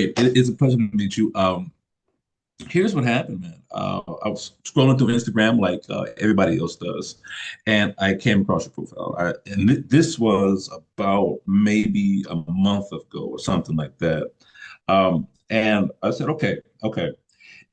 It's a pleasure to meet you. Here's what happened, man. I was scrolling through Instagram like everybody else does, and I came across your profile. This was about maybe a month ago or something like that. And I said, okay,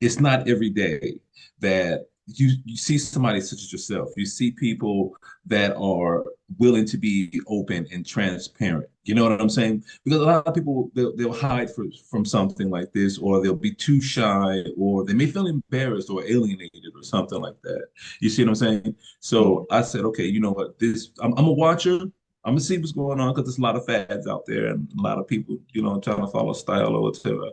it's not every day that you see somebody such as yourself. You see people that are willing to be open and transparent. You know what I'm saying? Because a lot of people they'll hide from something like this, or they'll be too shy, or they may feel embarrassed or alienated or something like that. You see what I'm saying? Yeah. So I said, okay, you know what? I'm a watcher. I'm gonna see what's going on because there's a lot of fads out there and a lot of people, trying to follow style or whatever.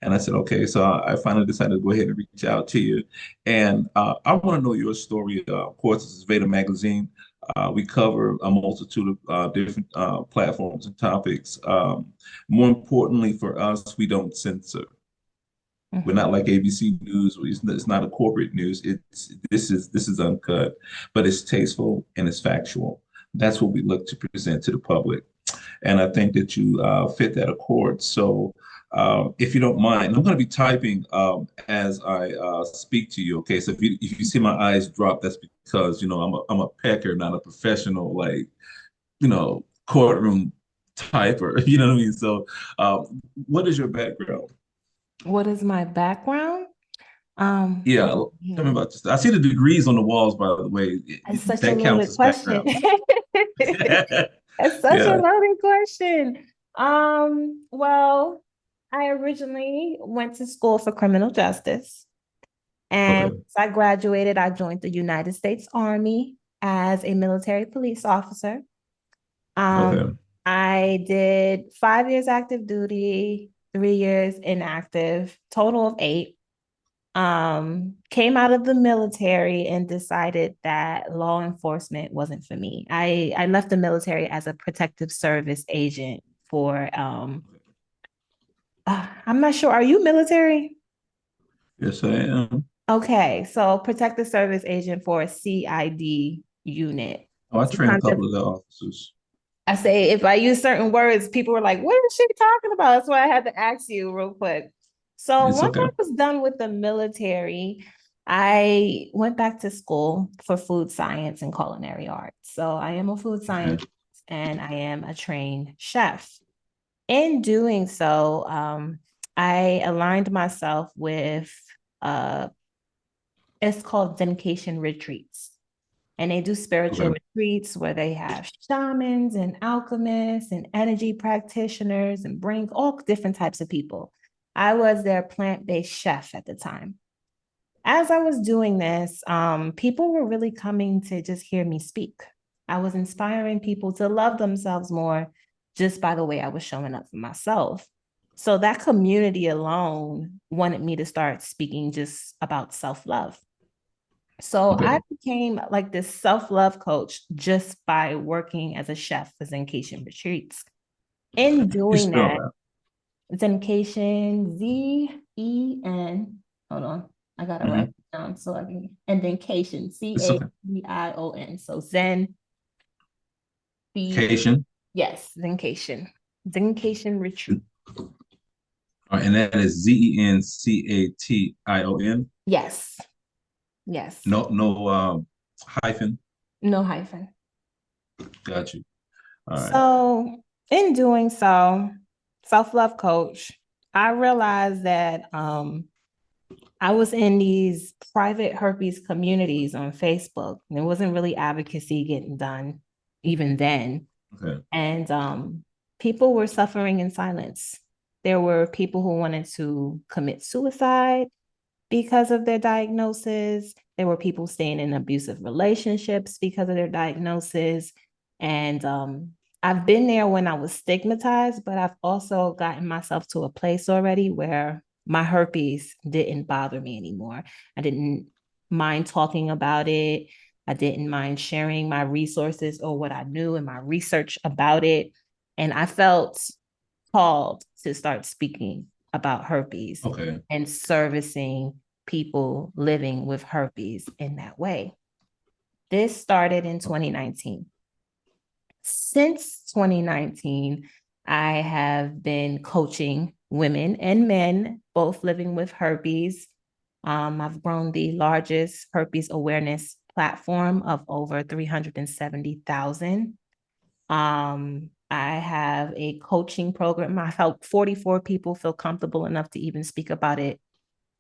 And I said, okay. So I finally decided to go ahead and reach out to you. And I want to know your story. Of course, this is VEDA Magazine. We cover a multitude of different platforms and topics. More importantly for us, we don't censor. We're Mhm. not like ABC News. It's not a corporate news. This is uncut, but it's tasteful and it's factual. That's what we look to present to the public. And I think that you fit that accord. So, if you don't mind, I'm going to be typing as I speak to you. Okay, so if you see my eyes drop, that's because I'm a pecker, not a professional like courtroom typer. You know what I mean? So, what is your background? What is my background? Um, Yeah, oh, tell me man, about this. I see the degrees on the walls, by the way. it's such a That counts loaded as question. background. It's such a Yeah. loaded question. Well, I originally went to school for criminal justice. And Okay. once I graduated, I joined the United States Army as a military police officer. Um, Okay. I did 5 years active duty, 3 years inactive, total of 8. Came out of the military and decided that law enforcement wasn't for me. I left the military as a protective service agent for I'm not sure. Are you military? Yes, I am. Okay, so protective service agent for a CID unit. Oh, I train a Sometimes if couple of the officers. I say if I use certain words, people were like, "What is she talking about?" That's why I had to ask you real quick. So It's once I okay. was done with the military, I went back to school for food science and culinary arts. So I am a food Okay. scientist and I am a trained chef. In doing so, I aligned myself with uh, it's called Zencation retreats. And they do spiritual Okay. retreats where they have shamans and alchemists and energy practitioners and bring all different types of people. I was their plant-based chef at the time. As I was doing this, people were really coming to just hear me speak. I was inspiring people to love themselves more just by the way I was showing up for myself. So that community alone wanted me to start speaking just about self-love. So I Okay. became like this self-love coach just by working as a chef for Zencation retreats. In You doing spell that, that. Zencation, Zen, hold on, I gotta write Hmm. it down so I can, and then Cation, It's okay. Caion. So Zen, be, Cation. yes, Zencation retreat. All right, and that is Zencation. Yes, yes, No, hyphen. no hyphen. Got you. All right. So, in doing so, self love coach, I realized that I was in these private herpes communities on Facebook. And there wasn't really advocacy getting done even then. Okay. And people were suffering in silence. There were people who wanted to commit suicide because of their diagnosis. There were people staying in abusive relationships because of their diagnosis. And I've been there when I was stigmatized, but I've also gotten myself to a place already where my herpes didn't bother me anymore. I didn't mind talking about it. I didn't mind sharing my resources or what I knew and my research about it. And I felt called to start speaking about herpes Okay. and servicing people living with herpes in that way. This started in 2019. Since 2019, I have been coaching women and men, both living with herpes. I've grown the largest herpes awareness platform of over 370,000. I have a coaching program. I helped 44 people feel comfortable enough to even speak about it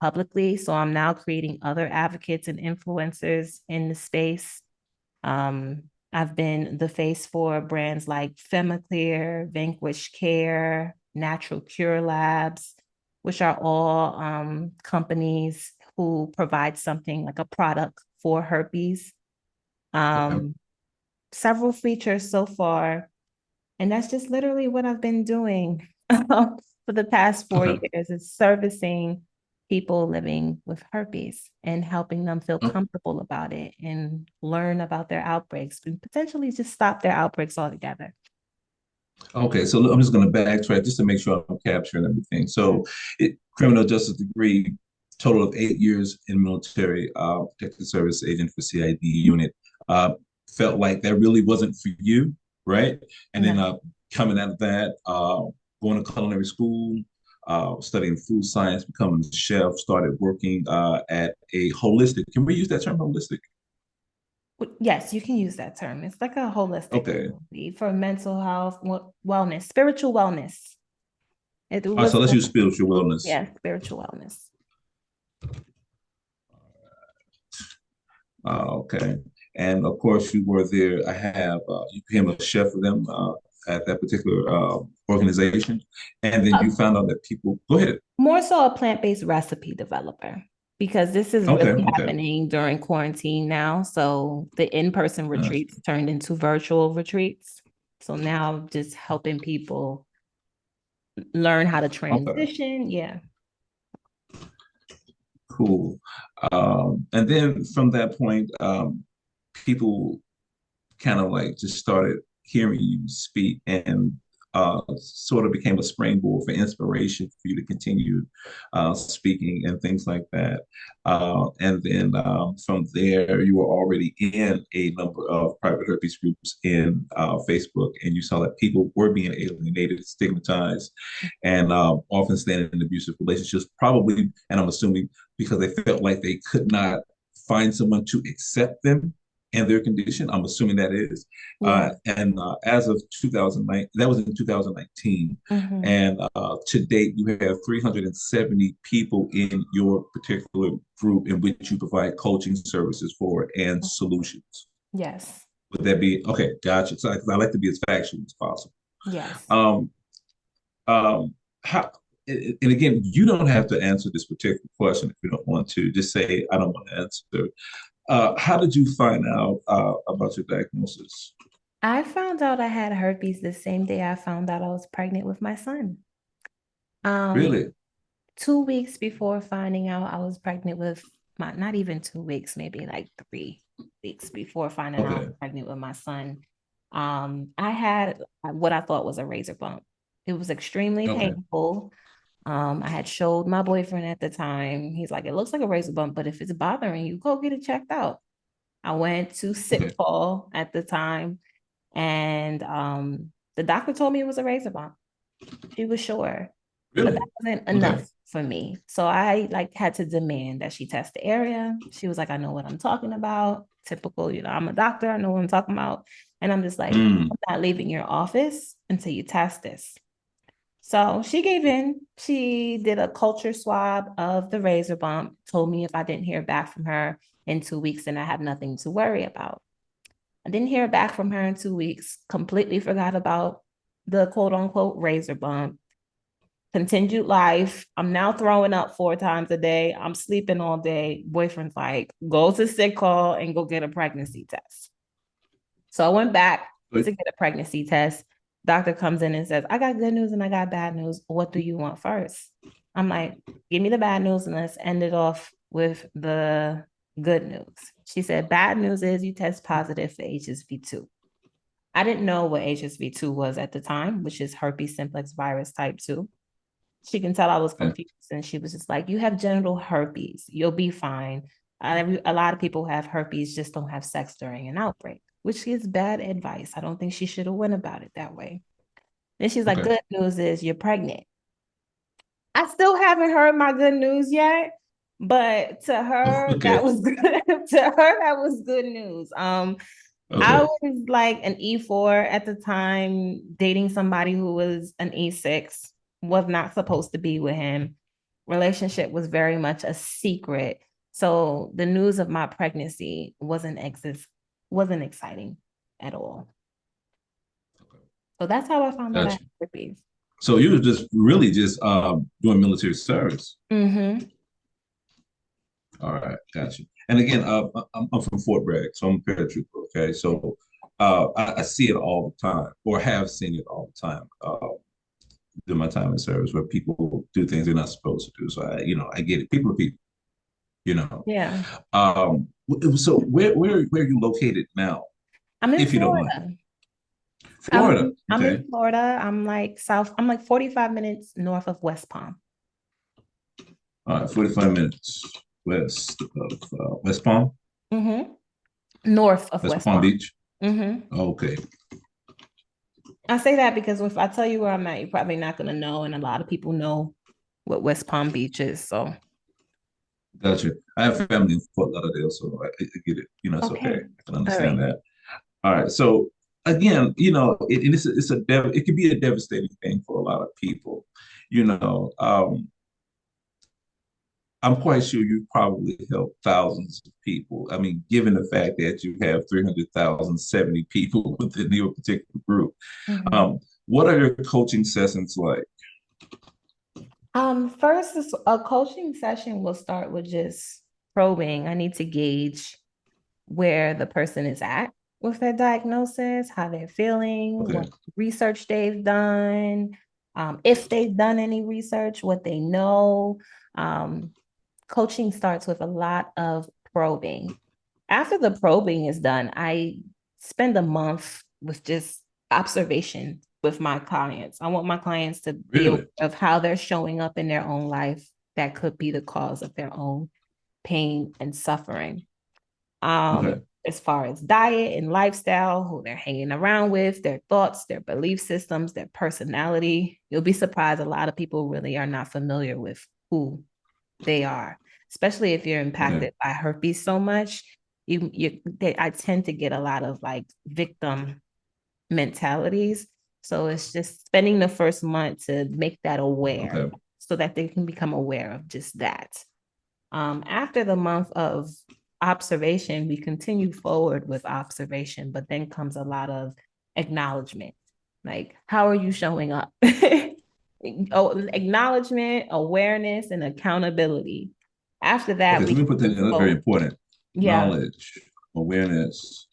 publicly. So I'm now creating other advocates and influencers in the space. Um, I've been the face for brands like Femiclear, Vanquish Care, Natural Cure Labs, which are all companies who provide something like a product for herpes. Okay. Several features so far. And that's just literally what I've been doing for the past 4 years Okay. is servicing people living with herpes and helping them feel Oh, comfortable about it and learn about their outbreaks and potentially just stop their outbreaks altogether. okay. So I'm just going to backtrack just to make sure I'm capturing everything. Mhm. So, criminal justice degree, total of 8 years in military, protective service agent for CID unit. Uh, Felt like that really wasn't for you, right? And then No. coming out of that, going to culinary school, studying food science, becoming a chef, started working at a holistic. Can we use that term, holistic? Yes, you can use that term. It's like a holistic Okay. community for mental health, wellness, spiritual wellness. It All right, so was, let's use spiritual wellness. yeah, spiritual wellness. Okay. And of course, you were there. I have, you became a chef for them at that particular organization. And then you found out that people, go ahead. More so a plant-based recipe developer because this is Okay. really Okay. happening during quarantine now. So the in-person Gotcha. retreats turned into virtual retreats. So now just helping people learn how to Okay. transition. Yeah. Cool. And then from that point, people kind of like just started hearing you speak and sort of became a springboard for inspiration for you to continue speaking and things like that. And then from there, you were already in a number of private herpes groups in Facebook, and you saw that people were being alienated, stigmatized, and often staying in abusive relationships, probably, and I'm assuming because they felt like they could not find someone to accept them and their condition. I'm assuming that is. Yeah. And as of 2009, that was in 2019. Mhm. And to date, you have 370 people in your particular group in which you provide coaching services for and solutions. Yes. Would that be okay? Gotcha. So I like to be as factual as possible. Yes. Um, how, and again, you don't have to answer this particular question if you don't want to. Just say, I don't want to answer. How did you find out about your diagnosis? I found out I had herpes the same day I found out I was pregnant with my son. Um, Really? 2 weeks before finding out I was pregnant with my, not even 2 weeks, maybe like 3 weeks before finding out I Okay. was pregnant with my son, I had what I thought was a razor bump. It was extremely Okay. painful. I had showed my boyfriend at the time. He's like, it looks like a razor bump, but if it's bothering you, go get it checked out. I went to sick Okay. call at the time, and the doctor told me it was a razor bump. She was sure, but that Really? wasn't Okay. enough for me. So I like had to demand that she test the area. She was like, I know what I'm talking about. Typical, I'm a doctor, I know what I'm talking about. And I'm just like, Mm. I'm not leaving your office until you test this. So she gave in. She did a culture swab of the razor bump, told me if I didn't hear back from her in 2 weeks, then I have nothing to worry about. I didn't hear back from her in 2 weeks, completely forgot about the quote unquote razor bump. Continued life. I'm now throwing up 4 times a day. I'm sleeping all day. Boyfriend's like, go to sick call and go get a pregnancy test. So I went back But to get a pregnancy test. Doctor comes in and says, I got good news and I got bad news. What do you want first? I'm like, give me the bad news and let's end it off with the good news. She said, bad news is you test positive for HSV2. I didn't know what HSV2 was at the time, which is herpes simplex virus type 2. She can tell I was okay. confused and she was just like, you have genital herpes. You'll be fine. A lot of people have herpes, just don't have sex during an outbreak, which is bad advice. I don't think she should have went about it that way. Then she's like, Okay. good news is you're pregnant. I still haven't heard my good news yet, but to her, that Okay. was good. To her, that was good news. I Okay. was like an E4 at the time, dating somebody who was an E6, was not supposed to be with him. Relationship was very much a secret. So the news of my pregnancy wasn't exciting at all. So that's how I found out I had Gotcha. herpes. So you were just really just doing military service. Mm-hmm. All right, gotcha. And again, I'm from Fort Bragg, so I'm a paratrooper. Okay, so I see it all the time, or have seen it all the time during my time in service, where people do things they're not supposed to do. So I get it. People are people. You know. Yeah. So where are you located now, I'm in if you don't mind? Florida. Florida. I'm Okay. in Florida. I'm like 45 minutes north of West Palm. All right, 45 minutes west of West Palm, Mm-hmm. North of West West Palm Palm. Beach. Mm-hmm. Okay, I say that because if I tell you where I'm at, you're probably not gonna know, and a lot of people know what West Palm Beach is. So gotcha. I have family in Fort Lauderdale, so I get it. It's okay. okay. I can All understand right. that. All right. So again, it can be a devastating thing for a lot of people. You know, I'm quite sure you probably helped thousands of people. I mean, given the fact that you have 300,070 people within your particular group, Mhm. um, what are your coaching sessions like? First, a coaching session will start with just probing. I need to gauge where the person is at with their diagnosis, how they're feeling, Okay. what research they've done, if they've done any research, what they know. Um, Coaching starts with a lot of probing. After the probing is done, I spend a month with just observation with my clients. I want my clients to be aware Really? of how they're showing up in their own life that could be the cause of their own pain and suffering. Okay. As far as diet and lifestyle, who they're hanging around with, their thoughts, their belief systems, their personality. You'll be surprised a lot of people really are not familiar with who they are, especially if you're Okay. impacted by herpes so much. I tend to get a lot of like victim mentalities. So it's just spending the first month to make that aware Okay. so that they can become aware of just that. After the month of observation, we continue forward with observation, but then comes a lot of acknowledgement. Like, how are you showing up? Oh, acknowledgement, awareness, and accountability. After that, Okay. So we let me put that move in. That's very forward. important. Yeah, Knowledge, awareness,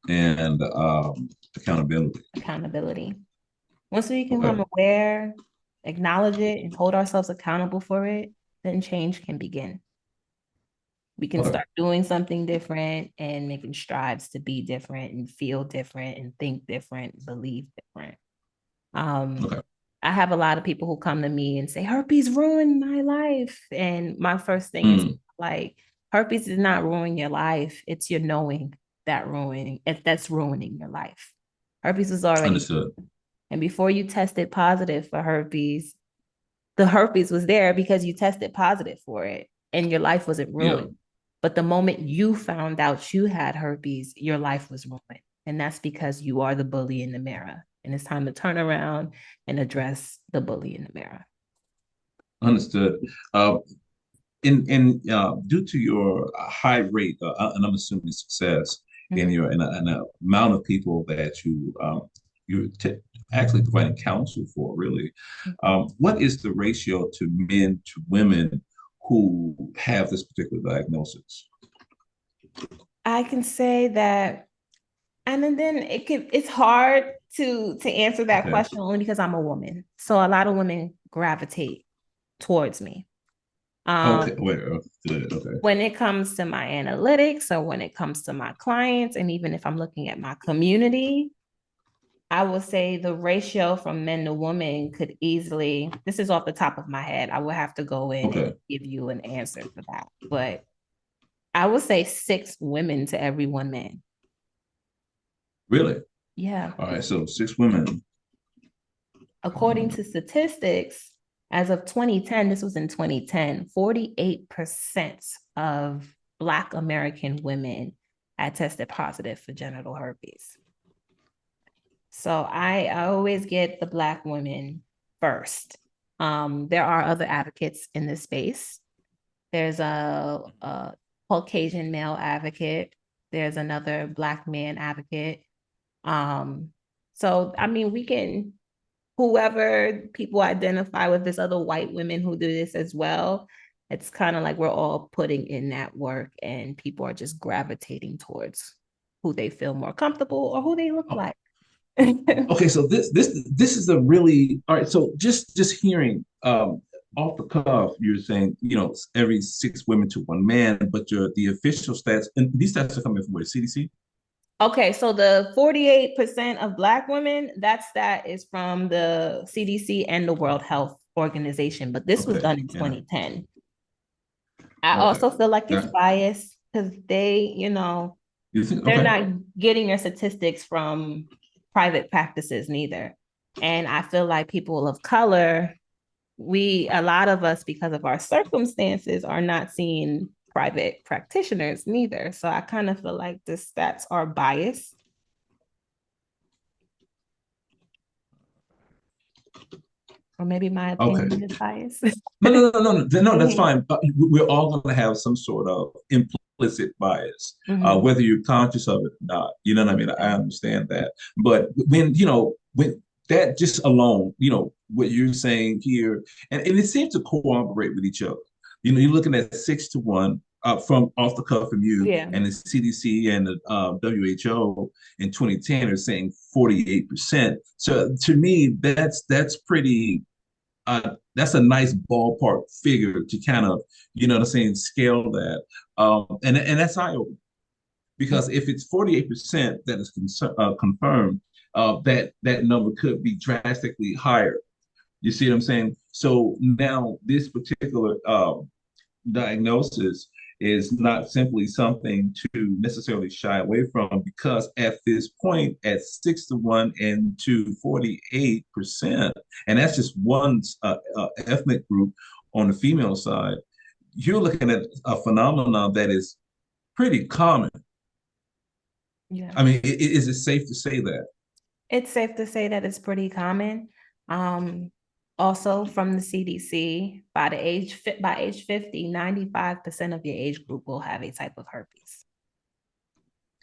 and accountability. accountability. Once we can Okay. become aware, acknowledge it, and hold ourselves accountable for it, then change can begin. We can Okay. start doing something different and making strides to be different and feel different and think different, believe different. Um, Okay. I have a lot of people who come to me and say, herpes ruined my life. And my first thing is Mm, like, herpes is not ruining your life. It's your knowing that's ruining your life. Herpes is already, understood. and before you tested positive for herpes, the herpes was there because you tested positive for it and your life wasn't Yeah. ruined. But the moment you found out you had herpes, your life was ruined. And that's because you are the bully in the mirror. And it's time to turn around and address the bully in the mirror. Understood. Uh, in due to your high rate, and I'm assuming success in Mhm. your in the amount of people that actually providing counsel for, really, what is the ratio to men to women who have this particular diagnosis? I can say that, and then it's hard to answer that Okay. question only because I'm a woman. So a lot of women gravitate towards me. Okay. Um, Wait. Good. Okay. when it comes to my analytics or when it comes to my clients, and even if I'm looking at my community, I would say the ratio from men to women could easily, this is off the top of my head, I would have to go in and Okay. give you an answer for that. But I would say 6 women to every 1 man. Really? Yeah. All right. So 6 women. According to statistics, As of 2010, this was in 2010, 48% of Black American women had tested positive for genital herpes. So I always get the Black women first. There are other advocates in this space. There's a Caucasian male advocate. There's another Black man advocate. So, I mean, we can, whoever people identify with, this other white women who do this as well, it's kind of like we're all putting in that work and people are just gravitating towards who they feel more comfortable or who they look Oh, like. okay, so this is a really all right. So just hearing off the cuff, you're saying every 6 women to 1 man, but the official stats, and these stats are coming from where, CDC? Okay, so the 48% of Black women, that is from the CDC and the World Health Organization, but this was Okay, done in yeah, 2010. I okay, also feel like it's yeah. biased because You think they're okay? not getting their statistics from private practices neither. And I feel like people of color, a lot of us, because of our circumstances, are not seeing private practitioners neither. So I kind of feel like the stats are biased. Or maybe my Okay. opinion is biased. No. That's Mhm. fine. We're all going to have some sort of implicit bias, Mhm. whether you're conscious of it or not. You know what I mean? I understand that, but when that just alone, what you're saying here, and it seems to cooperate with each other. You're looking at 6 to 1 from off the cuff from you, Yeah. and the CDC and the WHO in 2010 are saying 48%. So to me, that's pretty that's a nice ballpark figure to kind of, what I'm saying, scale that. And that's eye opening because if it's 48% that is confirmed, that number could be drastically higher. You see what I'm saying? So now this particular diagnosis is not simply something to necessarily shy away from because at this point, at 6 to 1 and to 48%, and that's just one ethnic group on the female side, you're looking at a phenomenon that is pretty common. Yeah. I mean, is it safe to say that? It's safe to say that it's pretty common. Also from the CDC, by age 50, 95% of your age group will have a type of herpes.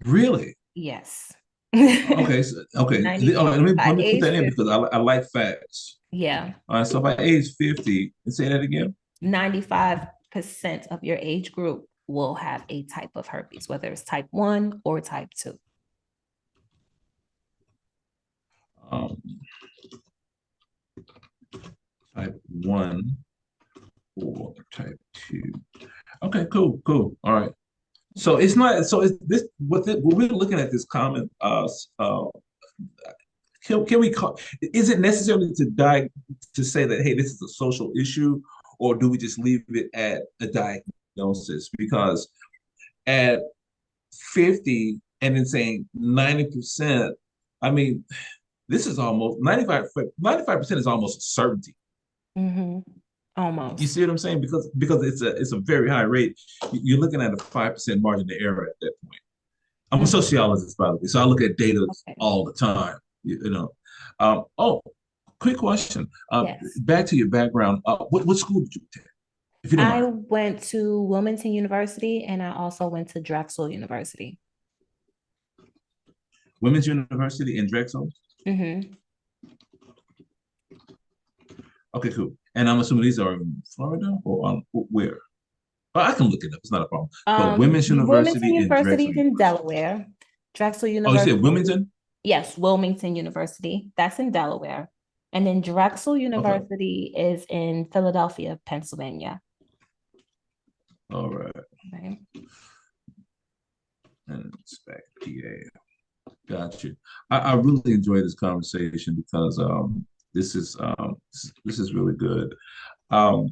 Really? Yes. Okay. Okay. All 95 right, let by me put age that in because 50. I like facts. Yeah. All right. So by age 50, and say that again. 95% of your age group will have a type of herpes, whether it's type 1 or type 2. Um, type 1 or type 2. Okay, cool. All right. So it's not, so is this, what we're looking at this comment, can we call, is it necessarily to say that, hey, this is a social issue, or do we just leave it at a diagnosis? Because at 50 and then saying 90%, I mean, this is almost 95% is almost a certainty. Mm-hmm. You Almost. see what I'm saying? Because it's a very high rate. You're looking at a 5% margin of error at that point. I'm a Mm-hmm. sociologist, by the way, so I look at data Okay. all the time. You know. Oh, quick question. Yes. Back to your background. What school did you attend, if you don't I mind? went to Wilmington University and I also went to Drexel University. Women's University in Drexel. Mm-hmm. Okay, cool. And I'm assuming these are in Florida or where? I can look it up. It's not a problem. But Women's Wilmington University and University Drexel is in University. Delaware. Drexel Oh, you said University, Wilmington? yes, Wilmington University. That's in Delaware. And then Drexel Okay. University is in Philadelphia, Pennsylvania. All right. Right. And it's back PA. Got you. I really enjoy this conversation because this is really good. Um,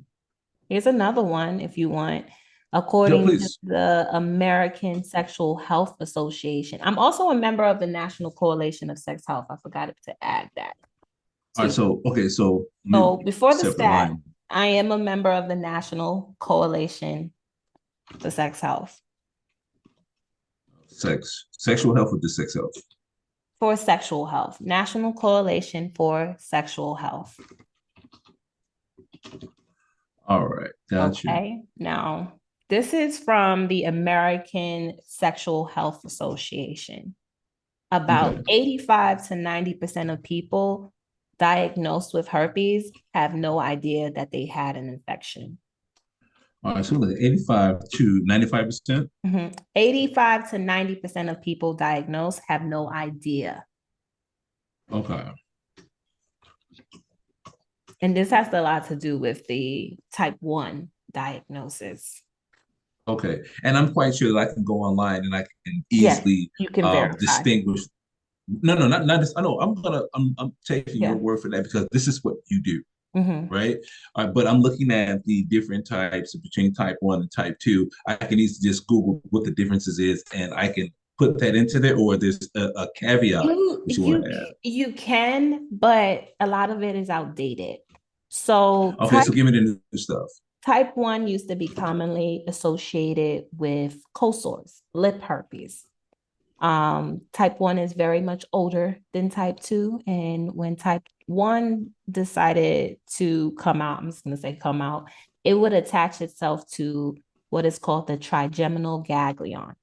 Here's another one if you want. Joe, According to please. the American Sexual Health Association, I'm also a member of the National Coalition of Sex Health. I forgot to add that. All right. So okay. So let me So before the separate stat, line. I am a member of the National Coalition for Sex Health. Sexual health with the sex health. For sexual health, National Coalition for Sexual Health. All right. Got you. Okay. Now, this is from the American Sexual Health Association. About Okay. 85 to 90% of people diagnosed with herpes have no idea that they had an infection. All right. So like 85 to 95%. 85 to 90% of people diagnosed have no idea. Okay. And this has a lot to do with the type 1 diagnosis. Okay. And I'm quite sure that I can go online and I can Yes, easily you can verify. distinguish. No, no, not this. I know I'm taking your Yeah. word for that because this is what you do, Mm-hmm. right? But I'm looking at the different types between type 1 and type 2. I can easily just Google what the differences is and I can put that into there, or there's a caveat You that you want you to add. you can, but a lot of it is outdated. So Okay, so give me the new stuff. type 1 used to be commonly associated with cold sores, lip herpes. Type 1 is very much older than type 2. And when type 1 decided to come out, I'm just going to say come out, it would attach itself to what is called the trigeminal ganglion.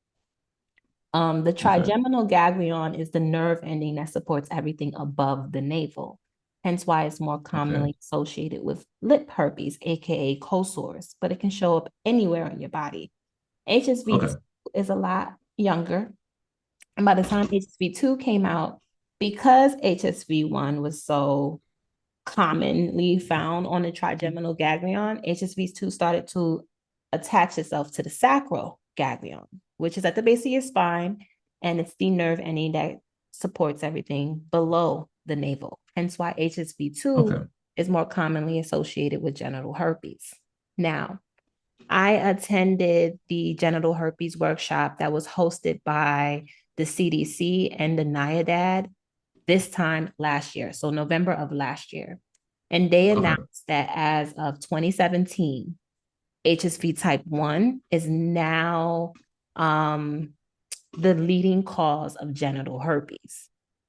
The Okay. trigeminal ganglion is the nerve ending that supports everything above the navel. Hence why it's more Okay. commonly associated with lip herpes, aka cold sores, but it can show up anywhere in your body. HSV Okay. is a lot younger. And by the time HSV2 came out, because HSV1 was so commonly found on the trigeminal ganglion, HSV2 started to attach itself to the sacral ganglion, which is at the base of your spine, and it's the nerve ending that supports everything below the navel. Hence why HSV2 Okay. is more commonly associated with genital herpes. Now, I attended the genital herpes workshop that was hosted by the CDC and the NIAID this time last year, so November of last year. And they Okay. announced that as of 2017, HSV type 1 is now the leading cause of genital herpes.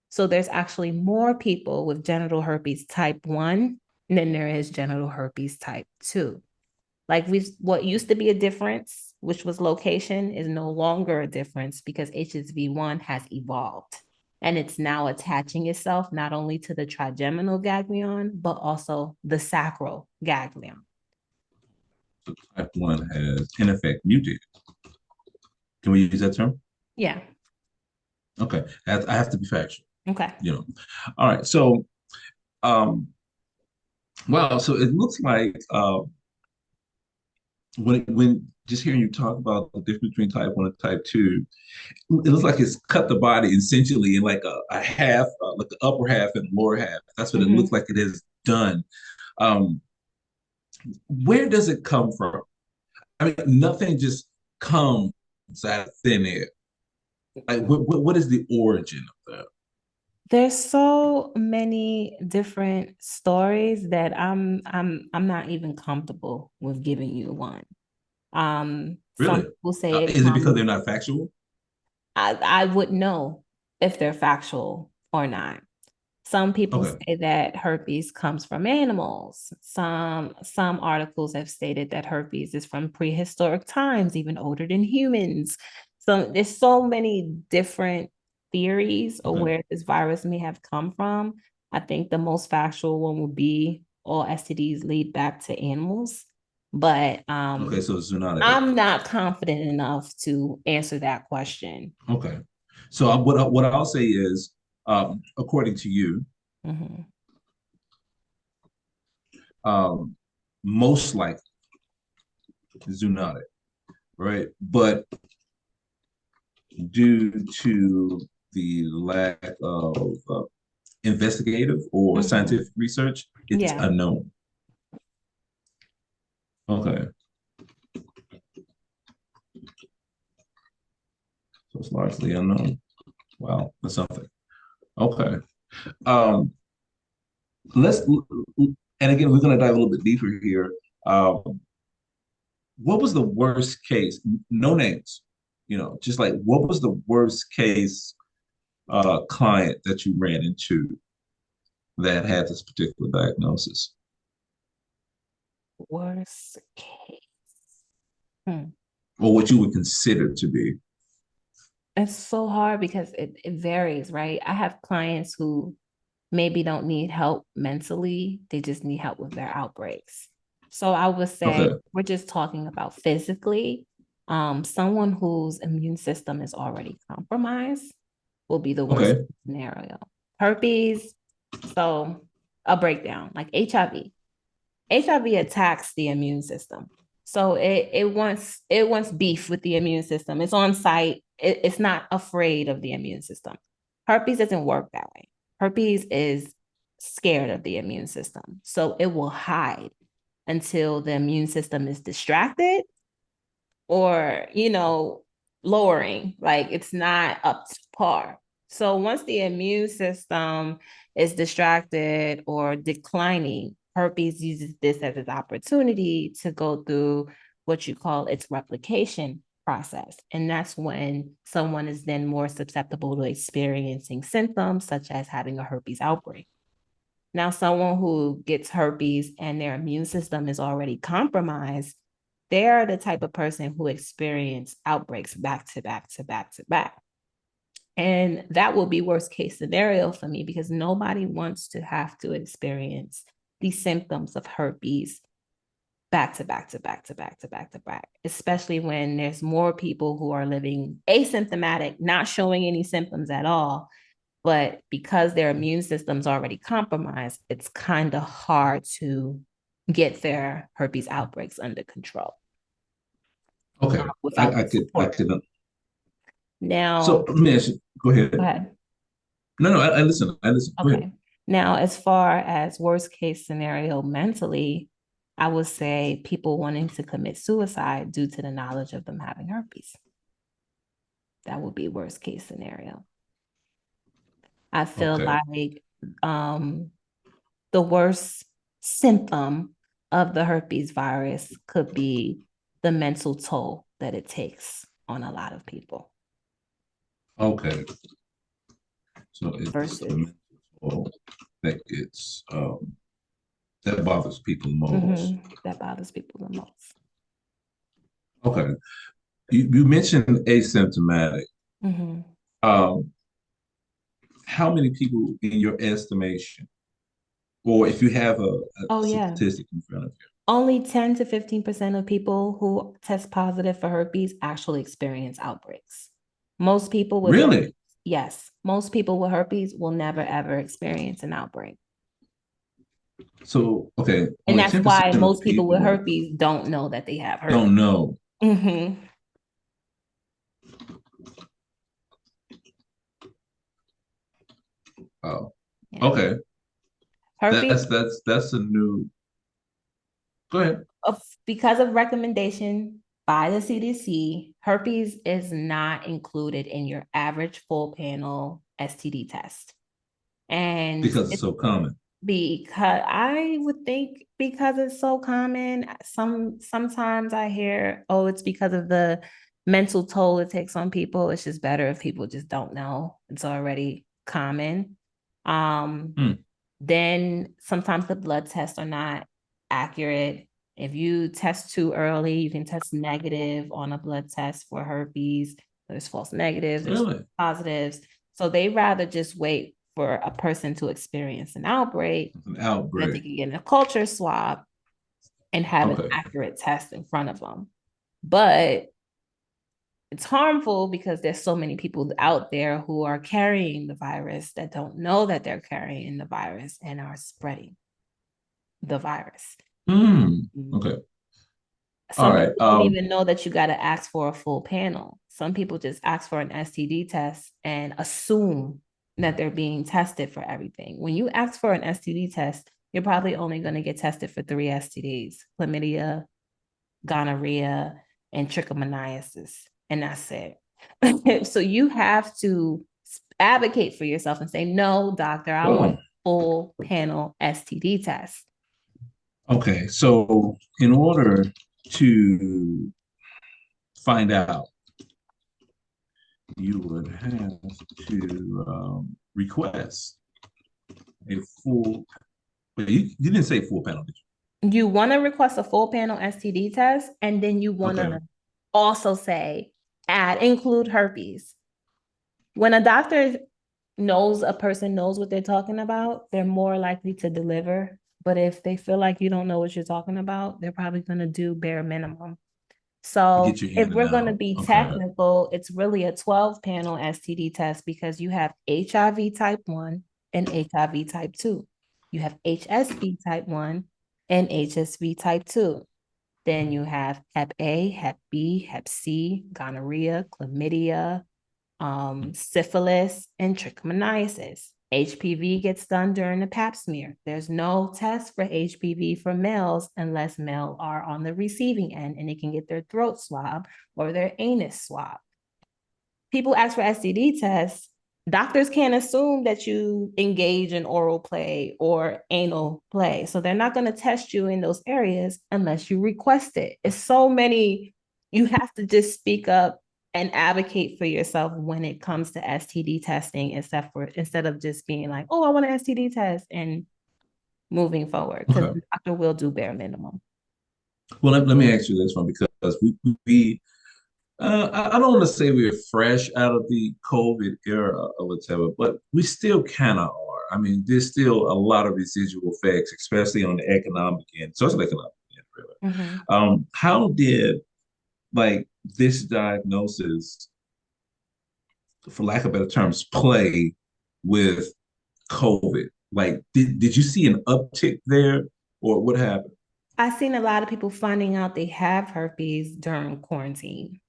So there's actually more people with genital herpes type 1 than there is genital herpes type 2. Like what used to be a difference, which was location, is no longer a difference because HSV1 has evolved. And it's now attaching itself not only to the trigeminal ganglion, but also the sacral ganglion. So type 1 has in effect mutated. Can we use that term? Yeah. Okay. I have to be factual, Okay. you know. All right. So um wow, so it looks like when just hearing you talk about the difference between type 1 and type 2, it looks like it's cut the body essentially in like a half, like the upper half and lower half. That's what it Mm-hmm. looks like it is done. Um, where does it come from? I mean, nothing just comes out of thin air. Like, what is the origin of that? There's so many different stories that I'm not even comfortable with giving you one. Some Really? people say it Is it because they're comes. not factual? I wouldn't know if they're factual or not. Some people Okay. say that herpes comes from animals. Some articles have stated that herpes is from prehistoric times, even older than humans. So there's so many different theories of Okay. where this virus may have come from. I think the most factual one would be all STDs lead back to animals, but Okay. So it's zoonotic. I'm not confident enough to answer that question. Okay. So what I'll say is, according to you, Mhm. um, most likely zoonotic, right? But due to the lack of investigative or Mhm. scientific research, it's Yeah. unknown. Okay, so it's largely unknown. Wow, that's something. Okay. Um, let's, and again, we're going to dive a little bit deeper here. What was the worst case? No names, just like what was the worst case client that you ran into that had this particular diagnosis, Worst case. Hmm. or what you would consider to be? It's so hard because it varies, right? I have clients who maybe don't need help mentally, they just need help with their outbreaks. So I would say Okay, we're just talking about physically. Someone whose immune system is already compromised will be the worst okay, scenario. Herpes, so a breakdown like HIV. HIV attacks the immune system. So it wants beef with the immune system. It's on site. It's not afraid of the immune system. Herpes doesn't work that way. Herpes is scared of the immune system. So it will hide until the immune system is distracted or, lowering, like it's not up to par. So once the immune system is distracted or declining, herpes uses this as its opportunity to go through what you call its replication process. And that's when someone is then more susceptible to experiencing symptoms such as having a herpes outbreak. Now, someone who gets herpes and their immune system is already compromised, they're the type of person who experience outbreaks back to back to back to back. And that will be worst case scenario for me because nobody wants to have to experience these symptoms of herpes back to back to back to back to back to back, especially when there's more people who are living asymptomatic, not showing any symptoms at all. But because their immune system's already compromised, it's kind of hard to get their herpes outbreaks under control okay. without I the could, I support. could. So Now, let me ask you. Go go ahead. ahead. No, no, I listen. I listen. Go ahead. Okay. Now, as far as worst case scenario mentally, I would say people wanting to commit suicide due to the knowledge of them having herpes. That would be worst case scenario. I feel Okay. like the worst symptom of the herpes virus could be the mental toll that it takes on a lot of people Okay. So it's the versus mental that gets that bothers people most. that bothers people the most. Okay. You mentioned asymptomatic. Mm-hmm. Um, how many people, in your estimation, or if you have a Oh, yeah. statistic in front of Only 10 to 15% of people who test positive for herpes actually experience outbreaks. Most people you? with herpes, Really? yes, most people with herpes will never ever experience an outbreak. So, okay, And only that's 10% why of most people with people herpes don't know that they have herpes. don't know. Mm-hmm. Oh, Yeah. okay. Herpes, That's a new. Go ahead. because of recommendation by the CDC, herpes is not included in your average full panel STD test. And Because it's it's so common. because I would think because it's so common. Sometimes I hear, oh, it's because of the mental toll it takes on people. It's just better if people just don't know. It's already common. Um, Hmm. then sometimes the blood tests are not accurate. If you test too early, you can test negative on a blood test for herpes. There's false negatives, there's Really? positives. So they rather just wait for a person to experience an outbreak It's an that they outbreak. can get a culture swab and have an Okay. accurate test in front of them. But it's harmful because there's so many people out there who are carrying the virus that don't know that they're carrying the virus and are spreading the virus. Hmm. Okay. All Some right. people don't even know that you got to ask for a full panel. Some people just ask for an STD test and assume that they're being tested for everything. When you ask for an STD test, you're probably only going to get tested for 3 STDs: chlamydia, gonorrhea, and trichomoniasis. And that's it. So you have to advocate for yourself and say, no, doctor, I want Oh. full panel STD test. Okay, so in order to find out, you would have to request a full. But you didn't say full panel, did You want to request a full panel STD test, and then you you? want Okay. to also say, include herpes. When a doctor knows a person knows what they're talking about, they're more likely to deliver. But if they feel like you don't know what you're talking about, they're probably going to do bare minimum. So Get you if in and we're going to out. be Okay. technical, it's really a 12 panel STD test because you have HIV type 1 and HIV type 2. You have HSV type 1 and HSV type 2. Then you have Hep A, Hep B, Hep C, gonorrhea, chlamydia, syphilis, and trichomoniasis. HPV gets done during the pap smear. There's no test for HPV for males unless male are on the receiving end and they can get their throat swab or their anus swab. People ask for STD tests. Doctors can't assume that you engage in oral play or anal play. So they're not going to test you in those areas unless you request it. It's so many, you have to just speak up and advocate for yourself when it comes to STD testing, instead of just being like, oh, I want an STD test and moving forward, because Okay. the doctor will do bare minimum. Well, let me ask you this one because we I don't want to say we're fresh out of the COVID era or whatever, but we still kind of are. I mean, there's still a lot of residual effects, especially on the economic end, social economic end, really. Mm-hmm. How did like this diagnosis, for lack of better terms, play with COVID? Like, did you see an uptick there, or what happened? I've seen a lot of people finding out they have herpes during quarantine.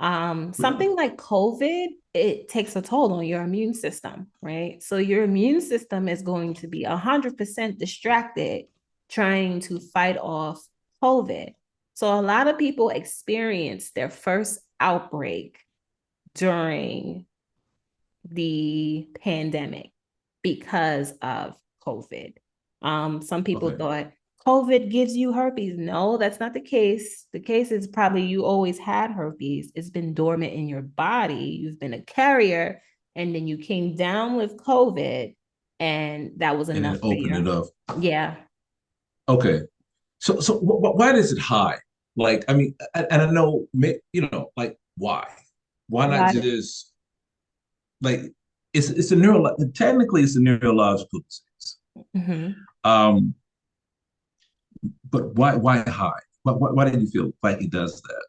Really? Something like COVID, it takes a toll on your immune system, right? So your immune system is going to be 100% distracted trying to fight off COVID. So a lot of people experience their first outbreak during the pandemic because of COVID. Some people Okay. thought COVID gives you herpes. No, that's not the case. The case is probably you always had herpes. It's been dormant in your body. You've been a carrier, and then you came down with COVID, and that was And enough then for open it you. up. Yeah. Okay. So why does it hide? Like, I mean, and I know, like why? Why not Why? just like it's a neuro technically it's a neurological disease. Mhm. Um, but why hide? Why did you feel like he does that?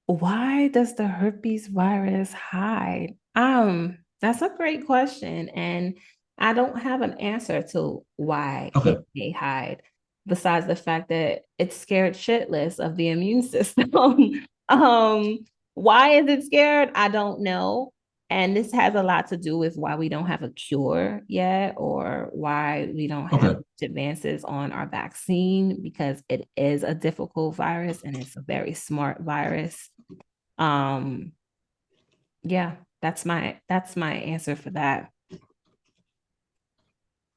Why does the herpes virus hide? That's a great question, and I don't have an answer to why Okay. it may hide, besides the fact that it's scared shitless of the immune system. um, why is it scared? I don't know. And this has a lot to do with why we don't have a cure yet, or why we don't have Okay. advances on our vaccine, because it is a difficult virus and it's a very smart virus. um, yeah, that's my answer for that.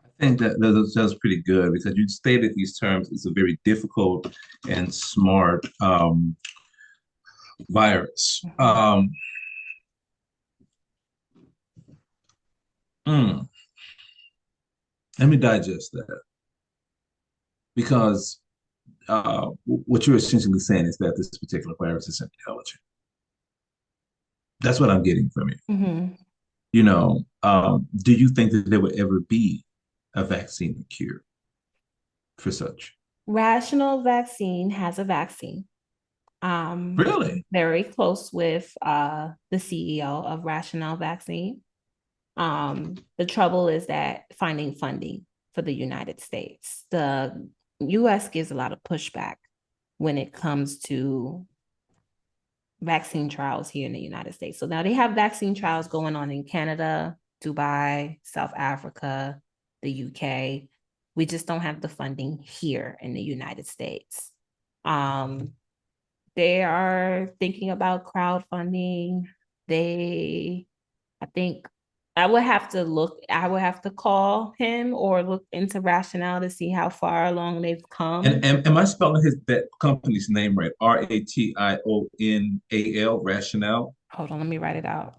I think that's pretty good because you stated these terms. It's a very difficult and smart virus. Mhm. Mm, let me digest that because what you're essentially saying is that this particular virus is intelligent. That's what I'm getting from you. Mhm. Do you think that there would ever be a vaccine or cure for such? Rational Vaccine has a vaccine. Really? Very close with the CEO of Rational Vaccine. The trouble is that finding funding for the United States. The US gives a lot of pushback when it comes to vaccine trials here in the United States. So now they have vaccine trials going on in Canada, Dubai, South Africa, the UK. We just don't have the funding here in the United States. Um, they are thinking about crowdfunding. I think I would have to call him or look into Rationale to see how far along they've come. And am I spelling that company's name right? Rationale, Rationale. Hold on, let me write it out.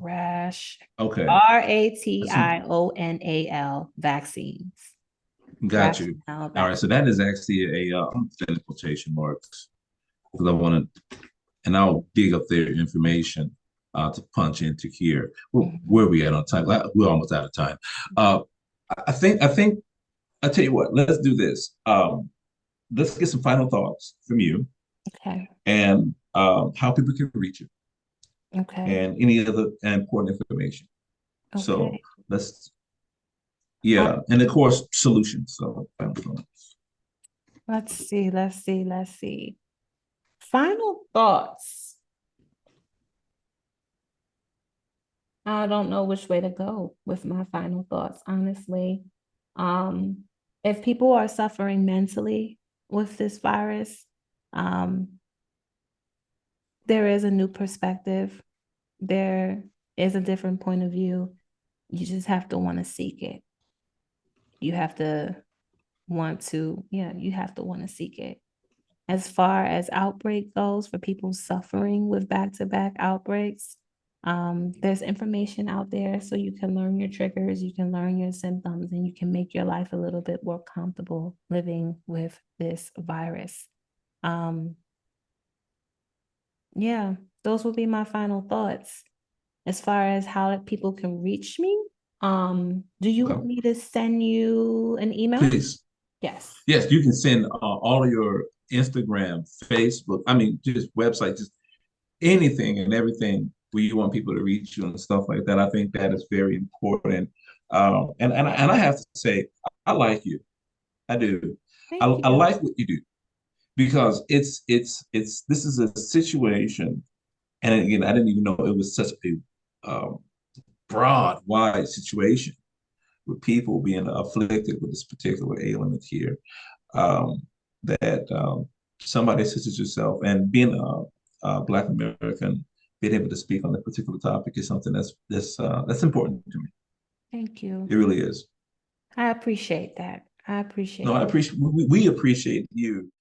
Okay, Rational vaccines. got you. Rationale All right, vaccines. so that is actually a in quotation marks because I want to, and I'll dig up their information to punch into here. Mhm. Where are we at on time? We're almost out of time. Uh, I think I tell you what. Let's do this. Let's get some final thoughts from you Okay. and how people can reach you Okay. and any other important information. So Okay. let's, Uh, yeah, and of course solutions. So let's see. Let's see. Let's see. Final thoughts. I don't know which way to go with my final thoughts, honestly. Um, if people are suffering mentally with this virus, um, there is a new perspective. There is a different point of view. You just have to want to seek it. You have to you have to want to seek it. As far as outbreak goes, for people suffering with back-to-back outbreaks, there's information out there so you can learn your triggers, you can learn your symptoms, and you can make your life a little bit more comfortable living with this virus. Um, yeah, those would be my final thoughts. As far as how people can reach me, do you okay, want me to send you an email? please. Yes. Yes, you can send all of your Instagram, Facebook, I mean, just website, just anything and everything where you want people to reach you and stuff like that. I think that is very important. And I have to say, I like you. I do. Thank I you. like what you do because it's this is a situation, and again, I didn't even know it was such a broad, wide situation with people being afflicted with this particular ailment here. Um, that somebody such as yourself and being a Black American, being able to speak on that particular topic is something that's important to me. Thank you. It really is. I appreciate that. I No, appreciate I it. appreciate we appreciate you